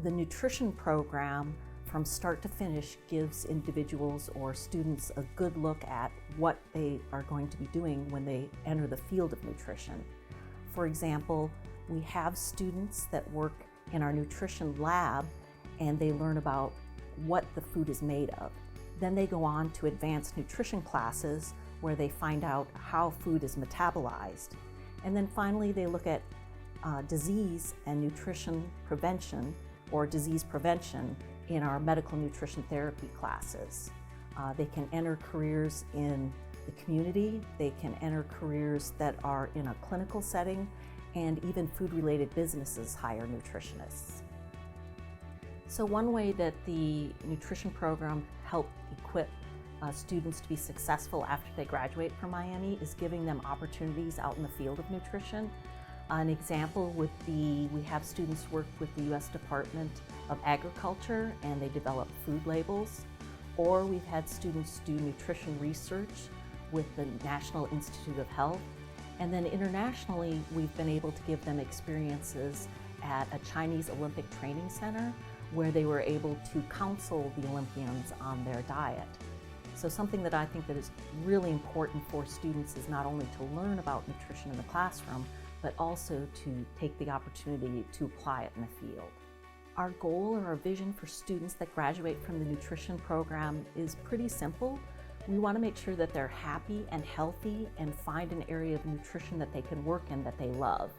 The nutrition program from start to finish gives individuals or students a good look at what they are going to be doing when they enter the field of nutrition. For example, we have students that work in our nutrition lab and they learn about what the food is made of. Then they go on to advanced nutrition classes where they find out how food is metabolized. And then finally they look at disease and nutrition prevention or disease prevention in our medical nutrition therapy classes. They can enter careers in the community, they can enter careers that are in a clinical setting, and even food-related businesses hire nutritionists. So one way that the nutrition program helps equip students to be successful after they graduate from Miami is giving them opportunities out in the field of nutrition. An example would be we have students work with the U.S. Department of Agriculture and they develop food labels, or we've had students do nutrition research with the National Institute of Health, and then internationally we've been able to give them experiences at a Chinese Olympic training center where they were able to counsel the Olympians on their diet. So something that I think that is really important for students is not only to learn about nutrition in the classroom, but also to take the opportunity to apply it in the field. Our goal or our vision for students that graduate from the nutrition program is pretty simple. We want to make sure that they're happy and healthy and find an area of nutrition that they can work in that they love.